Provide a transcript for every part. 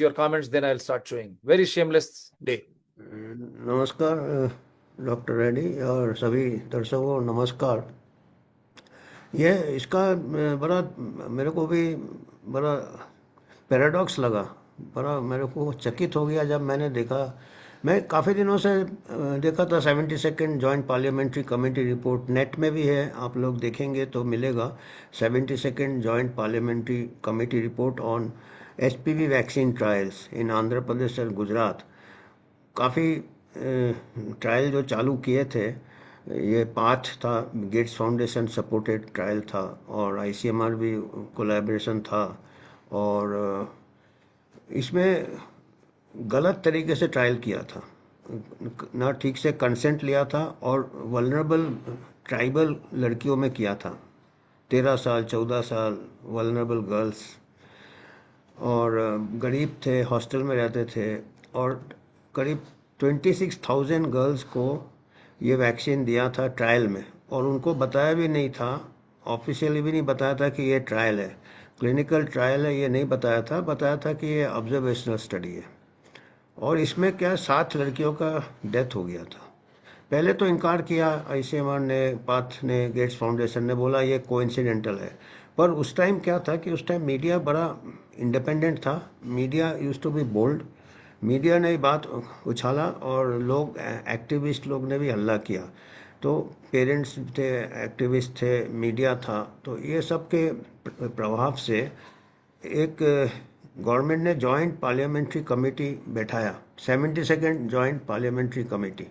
your comments, then I'll start showing. Very shameless day. नमस्कार doctor Reddy और सभी दर्शकों नमस्कार। ये इसका बड़ा मेरे को भी बड़ा पैराडॉक्स लगा, बड़ा मेरे को चकित हो गया जब मैंने देखा। मैं काफ़ी दिनों से देखा था 72nd joint parliamentary committee report, net में भी है, आप लोग देखेंगे तो मिलेगा। 72nd joint parliamentary committee report on HPV vaccine trials in Andhra Pradesh और गुजरात। काफ़ी ट्रायल जो चालू किए थे, ये पाथ था, गेट्स फाउंडेशन सपोर्टेड ट्रायल था और ICMR भी कोलैबोरेशन था। और इसमें गलत तरीके से ट्रायल किया था, ना ठीक से कंसेंट लिया था और वल्नरेबल ट्राइबल लड़कियों में किया था, 13 साल 14 साल वल्नरेबल गर्ल्स, और गरीब थे, हॉस्टल में रहते थे। और करीब 26,000 गर्ल्स को ये वैक्सीन दिया था ट्रायल में, और उनको बताया भी नहीं था, ऑफिशियली भी नहीं बताया था कि ये ट्रायल है, क्लिनिकल ट्रायल है, ये नहीं बताया था। बताया था कि ये ऑब्जर्वेशनल स्टडी है। और इसमें क्या 7 लड़कियों का डेथ हो गया था। पहले तो इनकार किया ICMR ने, पाथ ने, गेट्स फाउंडेशन ने, बोला ये कोइंसिडेंटल है। पर उस टाइम क्या था कि उस टाइम मीडिया बड़ा इंडिपेंडेंट था, media use to be bold. Media ने बात उछाला और लोग, एक्टिविस्ट लोग ने भी हल्ला किया। तो पेरेंट्स थे, एक्टिविस्ट थे, मीडिया था, तो ये सब के प्रभाव से एक गवर्नमेंट ने जॉइंट पार्लियामेंट्री कमेटी बैठाया, 72nd जॉइंट पार्लियामेंट्री कमेटी।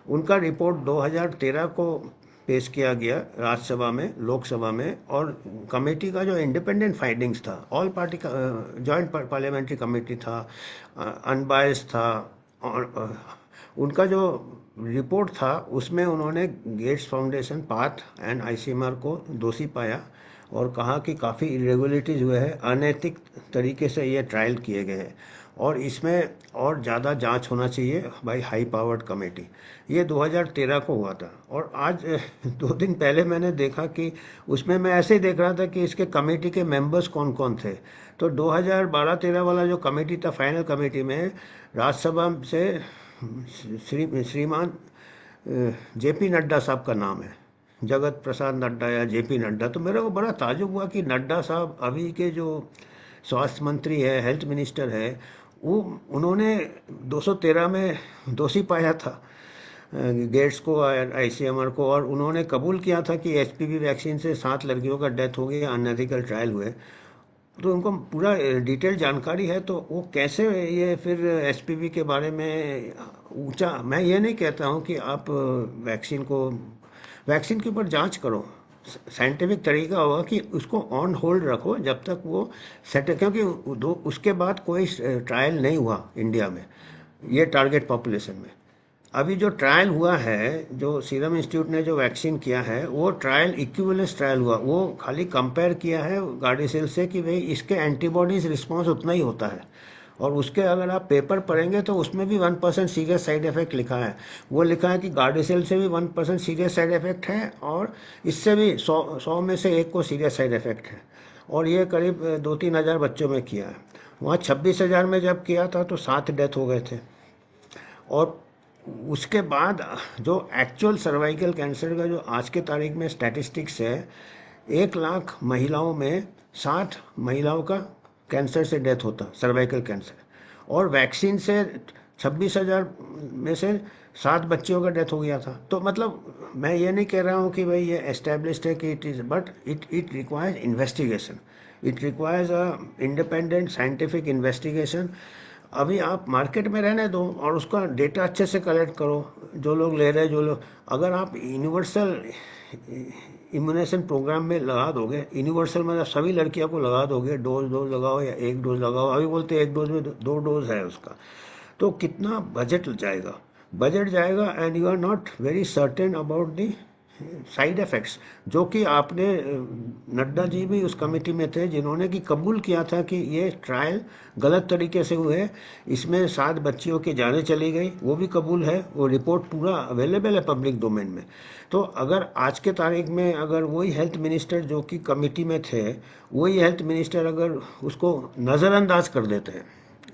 उनका रिपोर्ट 2013 को पेश किया गया राज्यसभा में, लोकसभा में। और कमेटी का जो इंडिपेंडेंट फाइंडिंग्स था, ऑल पार्टी का जॉइंट पार्लियामेंट्री कमेटी था, अनबायस्ड था। और उनका जो रिपोर्ट था उसमें उन्होंने Gates Foundation, Path and ICMR को दोषी पाया और कहा कि काफ़ी इरेगुलरिटीज़ हुए हैं, अनैतिक तरीके से ये ट्रायल किए गए हैं और इसमें और ज़्यादा जांच होना चाहिए बाय हाई पावर्ड कमेटी। ये 2013 को हुआ था। और आज 2 दिन पहले मैंने देखा कि उसमें, मैं ऐसे ही देख रहा था कि इसके कमेटी के मेंबर्स कौन कौन थे। तो 2012-13 वाला जो कमेटी था, फाइनल कमेटी में राज्यसभा से श्रीमान JP नड्डा साहब का नाम है, जगत प्रसाद नड्डा या JP नड्डा। तो मेरे को बड़ा ताज्जुब हुआ कि नड्डा साहब अभी के जो स्वास्थ्य मंत्री है, हेल्थ मिनिस्टर है, वो उन्होंने 213 में दोषी पाया था गेट्स को, ICMR को, और उन्होंने कबूल किया था कि HPV वैक्सीन से 7 लड़कियों का डेथ हो गया, अनएथिकल ट्रायल हुए। तो उनको पूरा डिटेल जानकारी है, तो वो कैसे ये फिर HPV के बारे में ऊंचा। मैं ये नहीं कहता हूँ कि आप वैक्सीन के ऊपर जांच करो, साइंटिफिक तरीका होगा कि उसको ऑन होल्ड रखो जब तक वो सेट, क्योंकि उसके बाद कोई ट्रायल नहीं हुआ इंडिया में ये टारगेट पॉपुलेशन में। अभी जो ट्रायल हुआ है, जो सीरम इंस्टीट्यूट ने जो वैक्सीन किया है, वो ट्रायल इक्विवेलेंस ट्रायल हुआ। वो खाली कंपेयर किया है गार्डिसिल से कि भाई इसके एंटीबॉडीज रिस्पॉन्स उतना ही होता है। और उसके अगर आप पेपर पढ़ेंगे तो उसमें भी 1% सीरियस साइड इफेक्ट लिखा है। वो लिखा है कि गार्डिसिल से भी 1% सीरियस साइड इफेक्ट है और इससे भी 100 में से 1 को सीरियस साइड इफेक्ट है। और ये करीब 2-3 हज़ार बच्चों में किया है। वहाँ 26,000 में जब किया था तो 7 डेथ हो गए थे। और उसके बाद जो एक्चुअल सर्वाइकल कैंसर का जो आज के तारीख में स्टैटिस्टिक्स है, 1 लाख महिलाओं में 60 महिलाओं का कैंसर से डेथ होता, सर्वाइकल कैंसर। और वैक्सीन से 26,000 में से 7 बच्चियों का डेथ हो गया था। तो मतलब मैं ये नहीं कह रहा हूँ कि भाई ये एस्टेब्लिश्ड है कि it is, but it requires investigation, it requires a independent scientific investigation. अभी आप मार्केट में रहने दो और उसका डेटा अच्छे से कलेक्ट करो, जो लोग ले रहे हैं, जो लोग, अगर आप यूनिवर्सल इम्यूनेशन प्रोग्राम में लगा दोगे, यूनिवर्सल मतलब सभी लड़कियों को लगा दोगे, डोज लगाओ या 1 डोज लगाओ, अभी बोलते हैं 1 डोज में 2 डोज है उसका, तो कितना बजट जाएगा, बजट जाएगा। And you are not very certain about the side effects, जो कि आपने, नड्डा जी भी उस कमेटी में थे जिन्होंने कि कबूल किया था कि ये ट्रायल गलत तरीके से हुए, इसमें 7 बच्चियों की जानें चली गई, वो भी कबूल है, वो रिपोर्ट पूरा अवेलेबल है पब्लिक डोमेन में। तो अगर आज के तारीख में अगर वही हेल्थ मिनिस्टर जो कि कमेटी में थे, वही हेल्थ मिनिस्टर अगर उसको नज़रअंदाज कर देते हैं,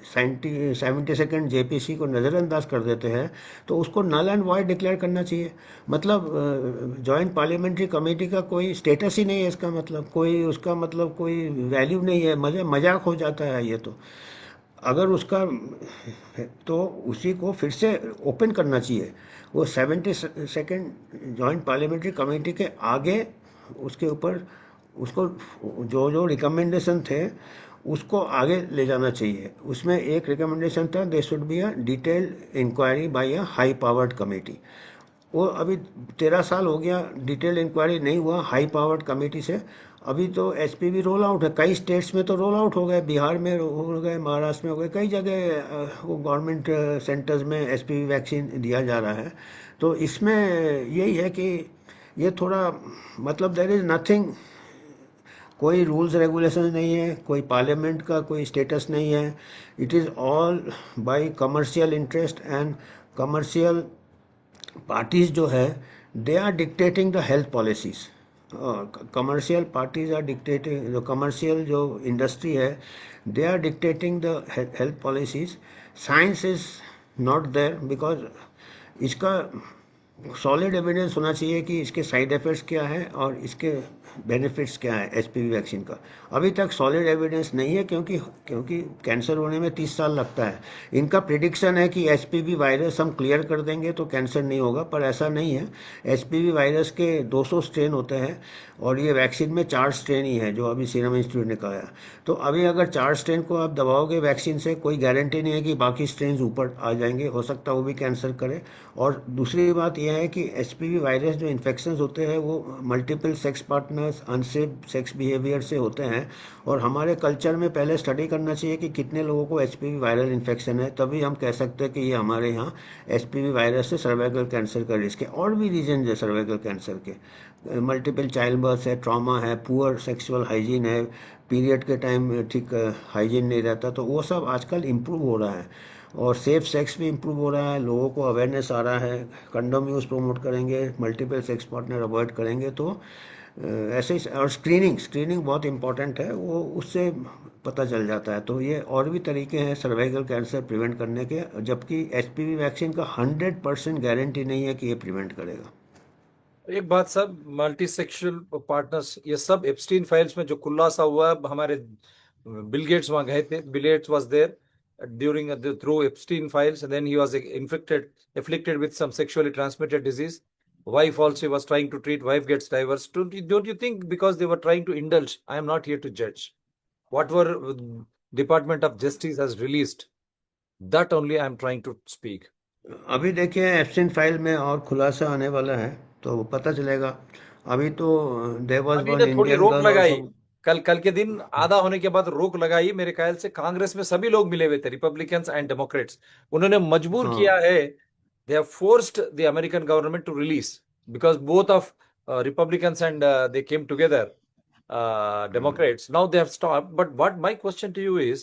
72nd JPC को नज़रअंदाज कर देते हैं तो उसको नल एंड वॉइड डिक्लेयर करना चाहिए। मतलब जॉइंट पार्लियामेंट्री कमेटी का कोई स्टेटस ही नहीं है, इसका मतलब कोई उसका मतलब कोई वैल्यू नहीं है, मजाक हो जाता है ये तो। अगर उसका तो उसी को फिर से ओपन करना चाहिए। वो 72nd जॉइंट पार्लियामेंट्री कमेटी के आगे उसके ऊपर उसको जो जो रिकमेंडेशन थे उसको आगे ले जाना चाहिए। उसमें एक रिकमेंडेशन था, they should be a detailed inquiry by a high powered committee. वो अभी 13 साल हो गया, डिटेल इंक्वायरी नहीं हुआ हाई पावर्ड कमेटी से। अभी तो एसपीवी रोल आउट है, कई स्टेट्स में तो रोल आउट हो गए, बिहार में हो गए, महाराष्ट्र में हो गए, कई जगह वो गवर्नमेंट सेंटर्स में एसपीवी वैक्सीन दिया जा रहा है। तो इसमें यही है कि ये थोड़ा मतलब देयर इज़ नथिंग, कोई रूल्स रेगुलेशन नहीं है, कोई पार्लियामेंट का कोई स्टेटस नहीं है। It is all by commercial interest and commercial parties जो है they are dictating the health policies. Commercial parties are dictating, जो कमर्शियल जो इंडस्ट्री है they are dictating the health policies. Science is not there because इसका solid evidence होना चाहिए कि इसके साइड इफ़ेक्ट्स क्या है और इसके बेनिफिट्स क्या है एचपीवी वैक्सीन का। अभी तक सॉलिड एविडेंस नहीं है, क्योंकि क्योंकि कैंसर होने में 30 साल लगता है। इनका प्रिडिक्शन है कि एचपीवी वायरस हम क्लियर कर देंगे तो कैंसर नहीं होगा, पर ऐसा नहीं है। एचपीवी वायरस के 200 स्ट्रेन होते हैं और ये वैक्सीन में 4 स्ट्रेन ही है जो अभी सीरम इंस्टीट्यूट ने कहा है। तो अभी अगर 4 स्ट्रेन को आप दबाओगे वैक्सीन से, कोई गारंटी नहीं है कि बाकी स्ट्रेन ऊपर आ जाएंगे, हो सकता है वो भी कैंसर करे। और दूसरी बात यह है कि एचपीवी वायरस जो इन्फेक्शन होते हैं वो multiple sex partners, unsafe sex behaviour से होते हैं। और हमारे कल्चर में पहले स्टडी करना चाहिए कि कितने लोगों को एचपीवी वायरल इन्फेक्शन है, तभी हम कह सकते हैं कि ये हमारे यहाँ एचपीवी वायरस से सर्वाइकल कैंसर का रिस्क है। और भी रीजन है सर्वाइकल कैंसर के, मल्टीपल चाइल्ड बर्थ है, ट्रॉमा है, पुअर सेक्सुअल हाइजीन है, पीरियड के टाइम ठीक हाइजीन नहीं रहता, तो वो सब आजकल इम्प्रूव हो रहा है। और सेफ सेक्स भी इम्प्रूव हो रहा है, लोगों को अवेयरनेस आ रहा है, कंडोम यूज़ प्रमोट करेंगे, मल्टीपल सेक्स पार्टनर अवॉइड करेंगे तो ऐसे ही। और स्क्रीनिंग स्क्रीनिंग बहुत इंपॉर्टेंट है, वो उससे पता चल जाता है। तो ये और भी तरीके हैं सर्वाइकल कैंसर प्रिवेंट करने के, जबकि एचपीवी वैक्सीन का 100% गारंटी नहीं है कि ये प्रिवेंट करेगा। एक बात, सब मल्टी सेक्सुअल पार्टनर्स ये सब एप्स्टीन फाइल्स में जो खुलासा हुआ है, हमारे बिल गेट्स वहां गए थे, Bill Gates was there during through Epstein files, then he was infected afflicted with some sexually transmitted disease. Wife also was trying to treat, wife gets divorced. Don't you think because they were trying to indulge? I am not here to judge. Whatever Department of Justice has released, that only I am trying to speak. अभी देखिए absent file में और खुलासा आने वाला है तो पता चलेगा। अभी तो देयर वाज अभी वन ने थोड़ी इंडियन रोक गर्ल लगाई, आल्सो। कल के दिन आधा होने के बाद रोक लगाई। मेरे ख्याल से कांग्रेस में सभी लोग मिले हुए थे, रिपब्लिकन्स एंड डेमोक्रेट्स। उन्होंने मजबूर किया हाँ। है, they have forced the American government to release, because both of Republicans and they came together, Democrats. Now they have stopped. But what my question to you is,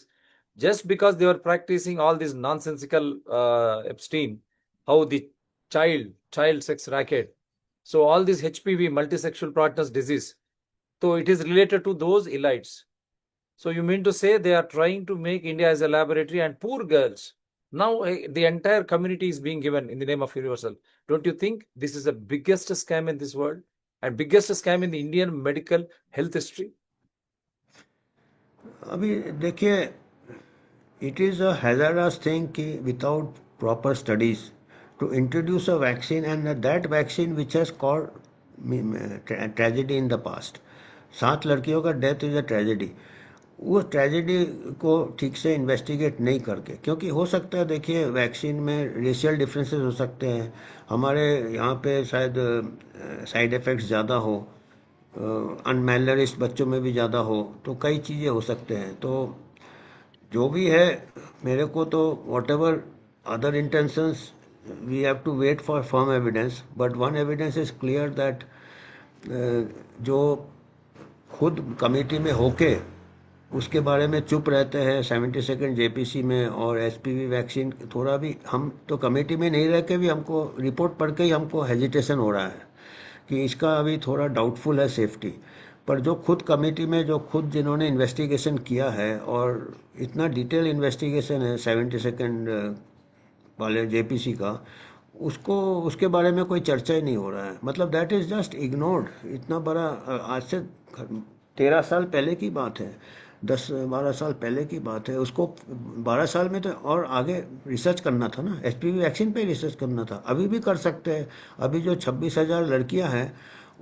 just because they were practicing all this nonsensical Epstein, how the child sex racket, so all this HPV, multisexual partners disease, so it is related to those elites. So you mean to say they are trying to make India as a laboratory and poor girls? Now the entire community is being given in the name of universal. Don't you think this is the biggest scam in this world and biggest scam in the Indian medical health history? अभी देखिए it is a hazardous thing कि without proper studies to introduce a vaccine, and that vaccine which has caused tragedy in the past, 7 लड़कियों का death is a tragedy. वो tragedy को ठीक से investigate नहीं करके, क्योंकि हो सकता है देखिए वैक्सीन में रेशियल डिफरेंसेस हो सकते हैं, हमारे यहाँ पे शायद साइड इफ़ेक्ट्स ज़्यादा हो, अनमैलरिस्ट बच्चों में भी ज़्यादा हो, तो कई चीज़ें हो सकते हैं। तो जो भी है, मेरे को तो whatever other intentions, we have to wait for firm evidence, but one evidence is clear that जो खुद कमेटी में होके उसके बारे में चुप रहते हैं 72nd जेपीसी में, और एचपीवी वैक्सीन थोड़ा भी, हम तो कमेटी में नहीं रह के भी हमको रिपोर्ट पढ़ के ही हमको हेजिटेशन हो रहा है कि इसका अभी थोड़ा डाउटफुल है सेफ्टी। पर जो खुद कमेटी में जो खुद जिन्होंने इन्वेस्टिगेशन किया है, और इतना डिटेल इन्वेस्टिगेशन है 72nd वाले जेपीसी का, उसको उसके बारे में कोई चर्चा ही नहीं हो रहा है। मतलब दैट इज़ जस्ट इग्नोर्ड। इतना बड़ा आज से 13 साल पहले की बात है, 10-12 साल पहले की बात है। उसको 12 साल में तो और आगे रिसर्च करना था ना, एचपीवी वैक्सीन पे रिसर्च करना था। अभी भी कर सकते हैं। अभी जो 26,000 लड़कियां हैं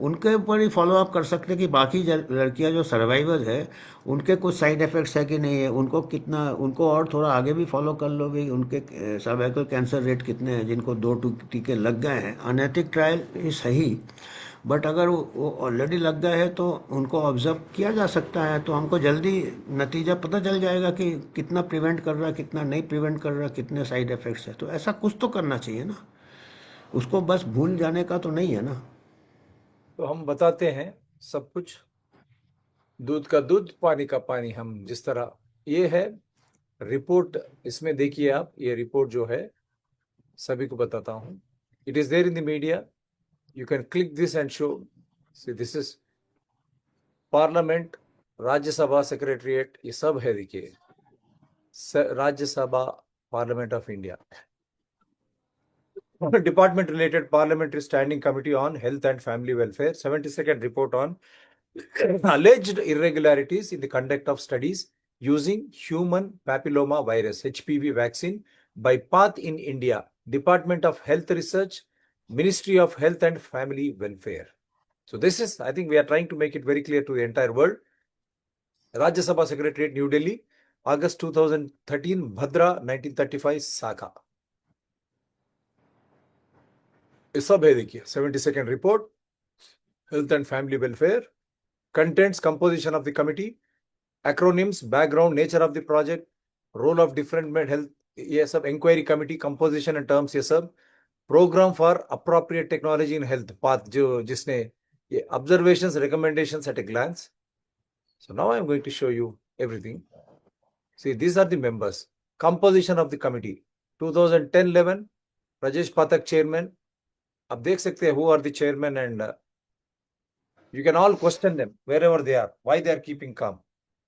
उनके ऊपर ही फॉलो अप कर सकते हैं कि बाकी लड़कियां जो सर्वाइवर्स है उनके कुछ साइड इफेक्ट्स है कि नहीं है, उनको कितना, उनको और थोड़ा आगे भी फॉलो कर लो भी, उनके सर्वाइकल कैंसर रेट कितने हैं जिनको 2 टीके लग गए हैं। अनैतिक ट्रायल ये सही, बट अगर वो ऑलरेडी लग गए हैं तो उनको ऑब्जर्व किया जा सकता है, तो हमको जल्दी नतीजा पता चल जाएगा कि कितना प्रिवेंट कर रहा है, कितना नहीं प्रिवेंट कर रहा, कितने साइड इफेक्ट्स है। तो ऐसा कुछ तो करना चाहिए ना, उसको बस भूल जाने का तो नहीं है ना। तो हम बताते हैं सब कुछ, दूध का दूध पानी का पानी। हम जिस तरह, ये है रिपोर्ट, इसमें देखिए आप, ये रिपोर्ट जो है सभी को बताता हूँ। It is there in the media, you can click this and show. See this is parliament, Rajya Sabha secretariat, ये सब है देखिए। Rajya Sabha, parliament of India, department related parliamentary standing committee on health and family welfare, 72nd report on alleged irregularities in the conduct of studies using human papilloma virus HPV vaccine by Path in India, Department of Health Research, Ministry of Health and Family Welfare. So this is, I think we are trying to make it very clear to the entire world. Rajya Sabha Secretariat, New Delhi, August 2013, Bhadra 1935 Saka. ये सब है देखिए। 72nd report, health and family welfare, contents, composition of the committee, acronyms, background, nature of the project, role of different health, ये सब, inquiry committee, composition and terms, ये सब, program for appropriate technology in health path, जो जिसने ये observations, recommendations at a glance. So now I am going to show you everything. See, these are the members. Composition of the committee. 2010-11, Rajesh Pathak chairman. आप देख सकते हैं who are the chairman, and you can all question them wherever they are, why they are keeping calm.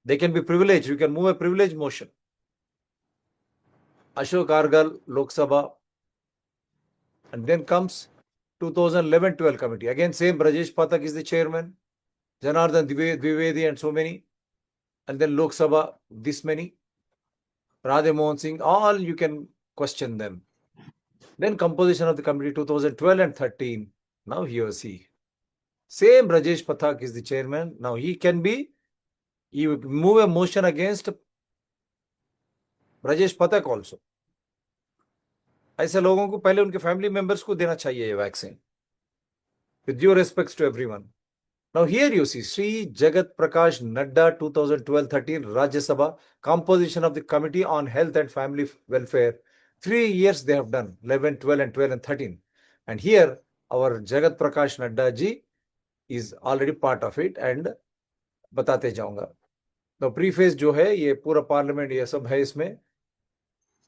They can be privileged. You can move a privilege motion. Ashok Argal, Lok Sabha. And then comes 2011-12 committee. Again, same Brajesh Pathak is the chairman. Janardhan Dwivedi and so many. And then Lok Sabha, this many. Radhe Mohan Singh, all you can question them. Then composition of the committee 2012 and 13. Now here see. Same Brajesh Pathak is the chairman. Now he can be, you move a motion against Brajesh Pathak also. ऐसे लोगों को पहले उनके family members को देना चाहिए ये vaccine. With due respects to everyone. Now here you see Sri Jagat Prakash Nadda 2012-13 Rajya Sabha, composition of the Committee on Health and Family Welfare. 3 years they have done, 11, 12 and 12 and 13. And here our Jagat Prakash Nadda ji is already part of it, and बताते जाऊंगा. तो preface जो है ये पूरा parliament ये सब है इसमें.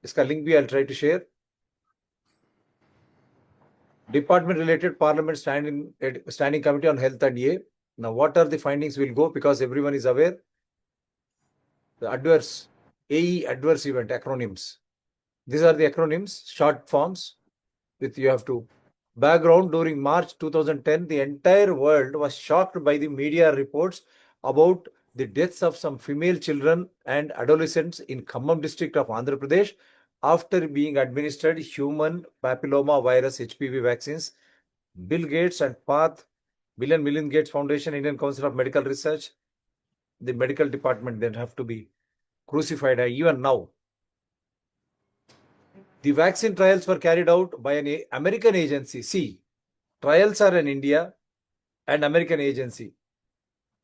इसका लिंक भी I'll try to share. Department related parliament standing committee on health and ye. Now what are the findings will go, because everyone is aware. The adverse, AE adverse event acronyms. These are the acronyms, short forms with you have to. Background: during March 2010, the entire world was shocked by the media reports about the deaths of some female children and adolescents in Khammam district of Andhra Pradesh after being administered human papilloma virus HPV vaccines. Bill Gates and Path, Bill and Melinda Gates Foundation, Indian Council of Medical Research, the medical department, they have to be crucified even now. The vaccine trials were carried out by an American agency. See, trials are in India and American agency.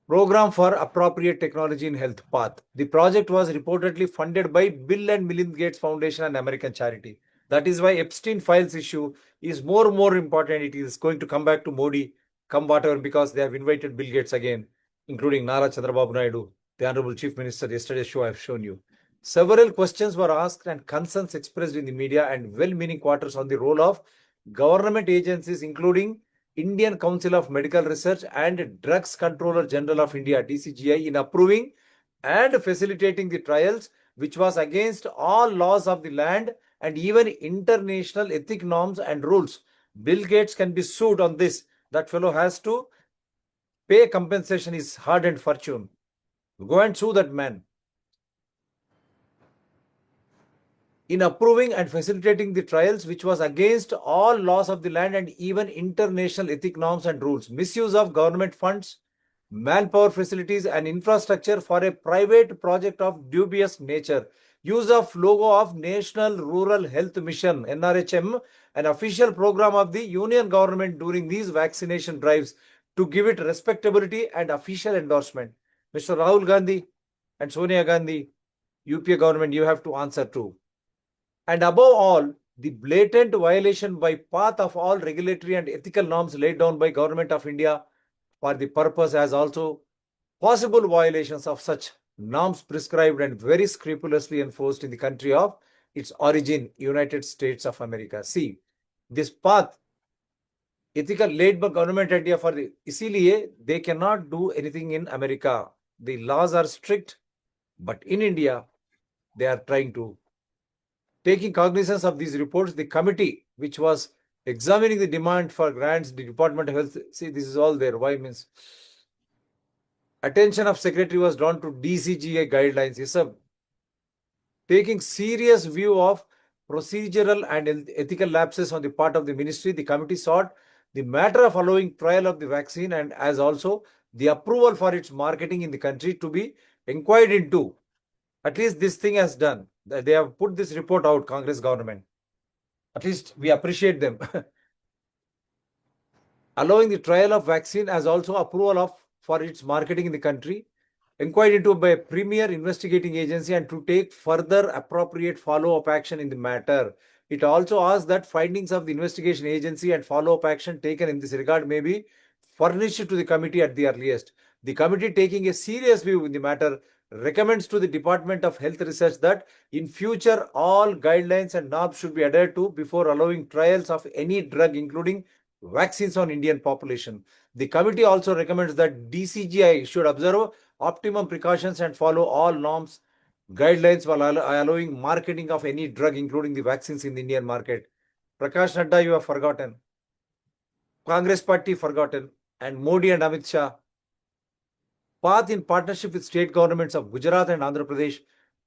Program for Appropriate Technology in Health Path. The project was reportedly funded by Bill and Melinda Gates Foundation and American charity. That is why Epstein files issue is more important. It is going to come back to Modi, come whatever, because they have invited Bill Gates again, including Nara Chandrababu Naidu, the Honorable Chief Minister. Yesterday's show I have shown you. Several questions were asked and concerns expressed in the media and well-meaning quarters on the role of government agencies, including Indian Council of Medical Research and Drugs Controller General of India, DCGI, in approving and facilitating the trials, which was against all laws of the land and even international ethic norms and rules. Bill Gates can be sued on this. That fellow has to pay compensation his hard-earned fortune. Go and sue that man. In approving and facilitating the trials, which was against all laws of the land and even international ethic norms and rules, misuse of government funds, manpower facilities and infrastructure for a private project of dubious nature, use of logo of National Rural Health Mission, NRHM, an official program of the Union government during these vaccination drives to give it respectability and official endorsement. Mr. Rahul Gandhi and Sonia Gandhi, UPA government, you have to answer too. And above all, the blatant violation by path of all regulatory and ethical norms laid down by Government of India for the purpose as also possible violations of such norms prescribed and very scrupulously enforced in the country of its origin, United States of America. See, this path ethical laid by Government of India for the, इसीलिए they cannot do anything in America. The laws are strict, but in India, they are trying to. Taking cognizance of these reports, the committee which was examining the demand for grants, the Department of Health, see, this is all there. Why means attention of secretary was drawn to DCGI guidelines. Yes, sir. Taking serious view of procedural and ethical lapses on the part of the ministry, the committee sought the matter of allowing trial of the vaccine and as also the approval for its marketing in the country to be inquired into. At least this thing has done. They have put this report out, Congress government. At least we appreciate them. Allowing the trial of vaccine as also approval of for its marketing in the country, inquired into by a premier investigating agency and to take further appropriate follow-up action in the matter. It also asks that findings of the investigation agency and follow-up action taken in this regard may be furnished to the committee at the earliest. The committee, taking a serious view in the matter, recommends to the Department of Health Research that in future all guidelines and norms should be adhered to before allowing trials of any drug, including vaccines on Indian population. The committee also recommends that DCGI should observe optimum precautions and follow all norms, guidelines while allowing marketing of any drug, including the vaccines in the Indian market. Prakash Nadda, you have forgotten. Congress party forgotten. And Modi and Amit Shah. Path in partnership with state governments of Gujarat and Andhra Pradesh.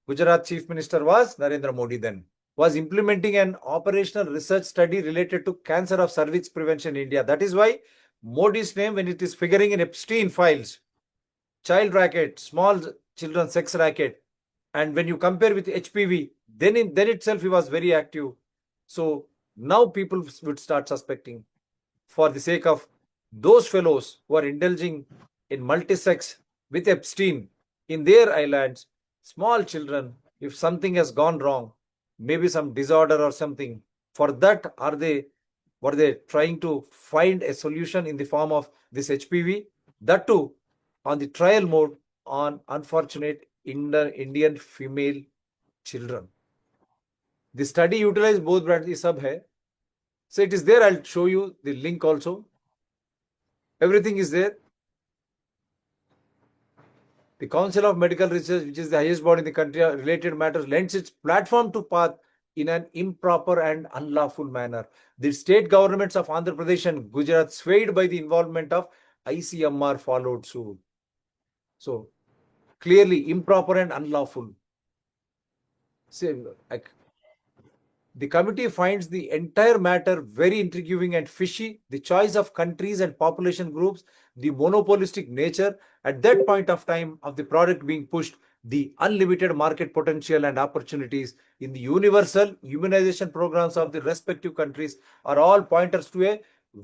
Gujarat Chief Minister was Narendra Modi then. Was implementing an operational research study related to cancer of cervix prevention in India. That is why Modi's name, when it is figuring in Epstein files, child racket, small children sex racket, and when you compare with HPV, then itself he was very active. So now people would start suspecting, for the sake of those fellows who are indulging in multi-sex with Epstein in their islands, small children, if something has gone wrong, maybe some disorder or something, for that were they trying to find a solution in the form of this HPV? That too on the trial mode on unfortunate Indian female children. The study utilized both brands. This sub hai. So it is there. I'll show you the link also. Everything is there. The Council of Medical Research, which is the highest body in the country, related matters, lends its platform to path in an improper and unlawful manner. The state governments of Andhra Pradesh and Gujarat, swayed by the involvement of ICMR, followed suit. So clearly improper and unlawful. The committee finds the entire matter very intriguing and fishy. The choice of countries and population groups, the monopolistic nature at that point of time of the product being pushed, the unlimited market potential and opportunities in the universal immunization programs of the respective countries are all pointers to a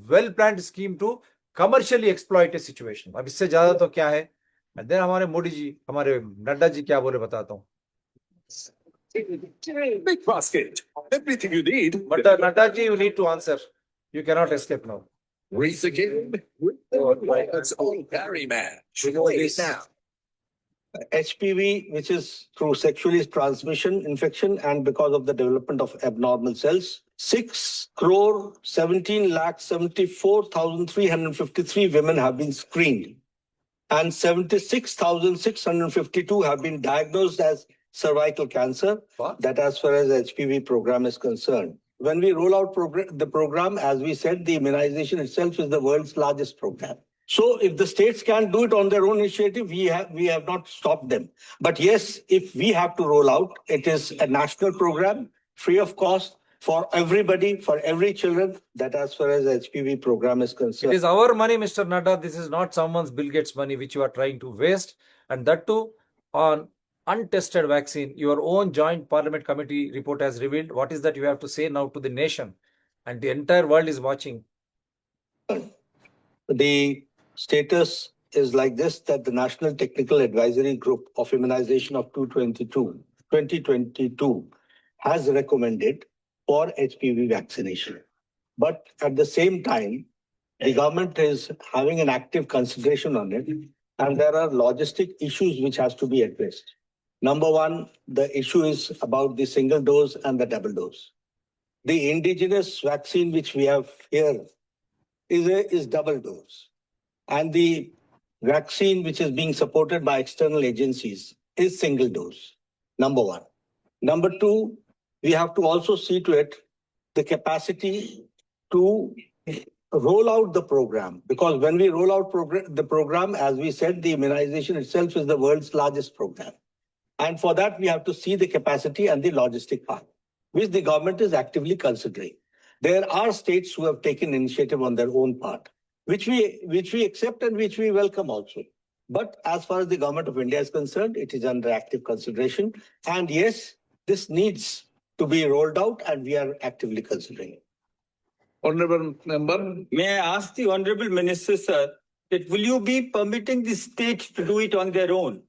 well-planned scheme to commercially exploit a situation. अब इससे ज्यादा तो क्या है? And then हमारे मोदी जी, हमारे नड्डा जी क्या बोले बताता हूँ. Big basket. Everything you need. But Nadda ji, you need to answer. You cannot escape now. Race again. That's all very man. This now. HPV, which is through sexually transmission infection and because of the development of abnormal cells, 6,17,74,353 women have been screened, and 76,652 have been diagnosed as cervical cancer. What? That as far as HPV program is concerned. When we roll out the program, as we said, the immunization itself is the world's largest program. So if the states can do it on their own initiative, we have not stopped them. But yes, if we have to roll out, it is a national program, free of cost for everybody, for every children, that as far as HPV program is It concerned. is our money, Mr. Nadda. This is not someone's Bill Gates money which you are trying to waste, and that too on untested vaccine. Your own joint parliament committee report has revealed. What is that you have to say now to the nation? And the entire world is watching. The status is like this, that the National Technical Advisory Group of Immunization of 2022 has recommended for HPV vaccination. But at the same time, the government is having an active consideration on it, and there are logistic issues which has to be addressed. Number one, the issue is about the single dose and the double dose. The indigenous vaccine which we have here is double dose, and the vaccine which is being supported by external agencies is single dose. Number one. Number two, we have to also see to it the capacity to roll out the program, because when we roll out the program, as we said, the immunization itself is the world's largest program. And for that, we have to see the capacity and the logistic part, which the government is actively considering. There are states who have taken initiative on their own part, which we accept and which we welcome also. But as far as the government of India is concerned, it is under active consideration. And yes, this needs to be rolled out, and we are actively considering it. Honorable Member. May I ask the Honorable Minister, sir, that will you be permitting the states to do it on their own?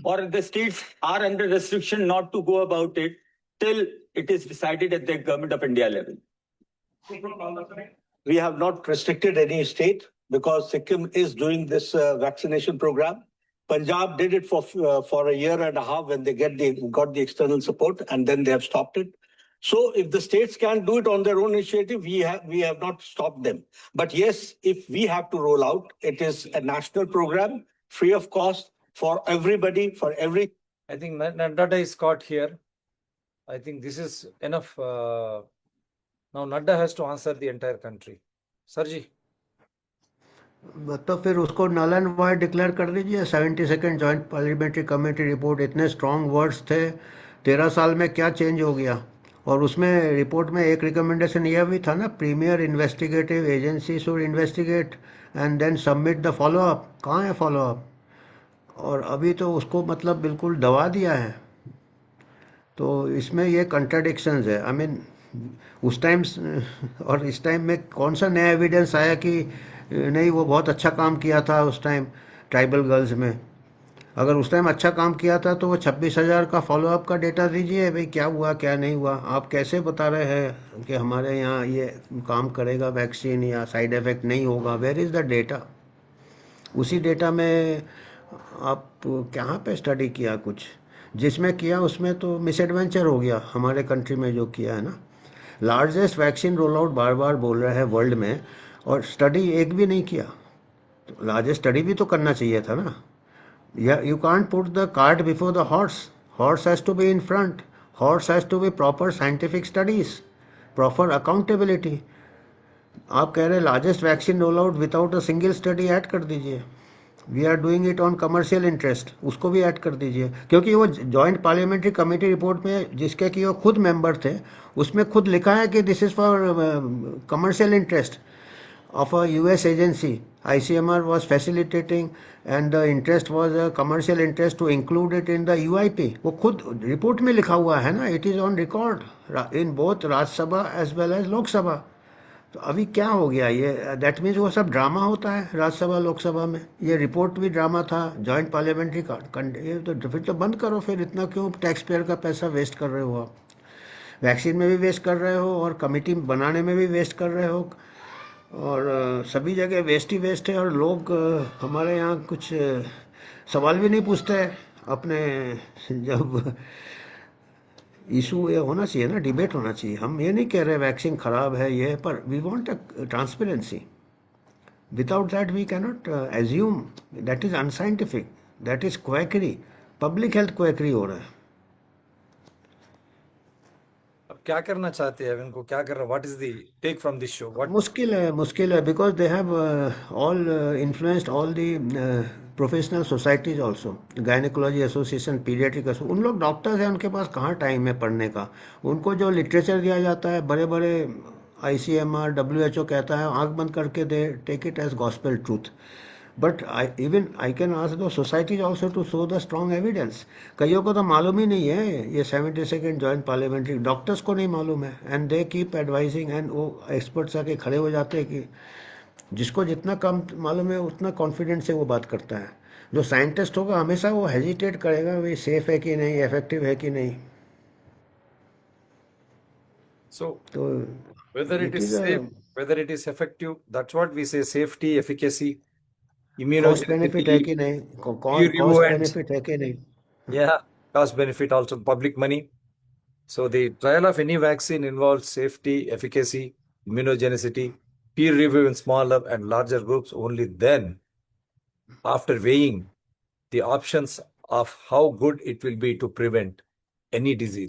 Or the states are under restriction not to go about it till it is decided at the Government of India level? We have not restricted any state because Sikkim is doing this vaccination program. Punjab did it for a year and a half when they got the external support, and then they have stopped it. So if the states can do it on their own initiative, we have not stopped them. But yes, if we have to roll out, it is a national program, free of cost for everybody, for every. I think Nadda is caught here. I think this is enough. Now Nadda has to answer the entire country. Sarji. तो फिर उसको null and wide declare कर दीजिए। 72nd joint parliamentary committee report, इतने strong words थे, 13 साल में क्या चेंज हो गया। और उसमें रिपोर्ट में एक रिकमेंडेशन यह भी था ना, premier investigative agency should investigate and then submit the followup. कहाँ है फॉलोअप? और अभी तो उसको मतलब बिल्कुल दबा दिया है। तो इसमें ये कंट्राडिक्शंस है। आई मीन उस टाइम और इस टाइम में कौन सा नया एविडेंस आया कि नहीं वो बहुत अच्छा काम किया था उस टाइम ट्राइबल गर्ल्स में? अगर उस टाइम अच्छा काम किया था तो वो 26,000 का फॉलोअप का डेटा दीजिए, भाई क्या हुआ क्या नहीं हुआ। आप कैसे बता रहे हैं कि हमारे यहाँ ये काम करेगा वैक्सीन या साइड इफ़ेक्ट नहीं होगा? Where is the data? उसी डेटा में आप कहाँ पे स्टडी किया? कुछ जिसमें किया उसमें तो मिसएडवेंचर हो गया हमारे कंट्री में जो किया है ना। लार्जेस्ट वैक्सीन रोल आउट बार बार बोल रहे हैं वर्ल्ड में, और स्टडी एक भी नहीं किया। तो लार्जेस्ट स्टडी भी तो करना चाहिए था ना। You can't put the cart before the horse. Horse has to be in front. Horse has to be proper scientific studies, proper accountability. आप कह रहे largest vaccine roll out without a single study add कर दीजिए। We are doing it on commercial interest, उसको भी add कर दीजिए। क्योंकि वो जॉइंट पार्लियामेंट्री कमेटी रिपोर्ट में जिसके कि वो खुद मेंबर थे, उसमें खुद लिखा है कि this is for commercial interest of a US agency. ICMR was facilitating and the interest was a commercial interest to include it in the UIP. वो खुद रिपोर्ट में लिखा हुआ है ना, it is on record in both Rajya Sabha as well as Lok Sabha. तो अभी क्या हो गया ये? दैट मीन्स वो सब ड्रामा होता है राज्यसभा लोकसभा में। ये रिपोर्ट भी ड्रामा था, जॉइंट पार्लियामेंट्री ये तो फिर तो बंद करो। फिर इतना क्यों टैक्स पेयर का पैसा वेस्ट कर रहे हो? आप वैक्सीन में भी वेस्ट कर रहे हो और कमेटी बनाने में भी वेस्ट कर रहे हो, और सभी जगह वेस्ट ही वेस्ट है। और लोग हमारे यहाँ कुछ सवाल भी नहीं पूछते अपने, जब इशू ये होना चाहिए ना, डिबेट होना चाहिए। हम ये नहीं कह रहे वैक्सीन खराब है ये, पर we want a transparency. Without that we cannot assume, that is unscientific, that is quackery, public health quackery हो रहा है। अब क्या करना चाहते हैं, इनको क्या कर रहा, what is the take from this show, what? मुश्किल है, because they have all influenced all the professional societies also, gynaecology association, paediatric association. उन लोग डॉक्टर्स हैं, उनके पास कहाँ टाइम है पढ़ने का। उनको जो लिटरेचर दिया जाता है, बड़े बड़े ICMR WHO कहता है, आंख बंद करके they take it as gospel truth. But I can ask the societies also to show the strong evidence. कईयों को तो मालूम ही नहीं है ये 72nd जॉइंट पार्लियामेंट्री, डॉक्टर्स को नहीं मालूम है, and they keep advising, and वो एक्सपर्ट्स आके खड़े हो जाते हैं कि जिसको जितना कम मालूम है उतना कॉन्फिडेंस से वो बात करता है। जो साइंटिस्ट होगा हमेशा वो हेजिटेट करेगा, वे सेफ है कि नहीं, इफेक्टिव है कि नहीं। So तो whether it it is is a safe, whether it is effective, that's what we say: safety, efficacy, cost benefit immunogenicity, है कि नहीं, peer review, cost and benefit है कि नहीं। yeah, cost benefit also, public money. So the trial of any vaccine involves safety, efficacy, immunogenicity, peer review in smaller and larger groups. Only then, after weighing the options of how good it will be to prevent any disease.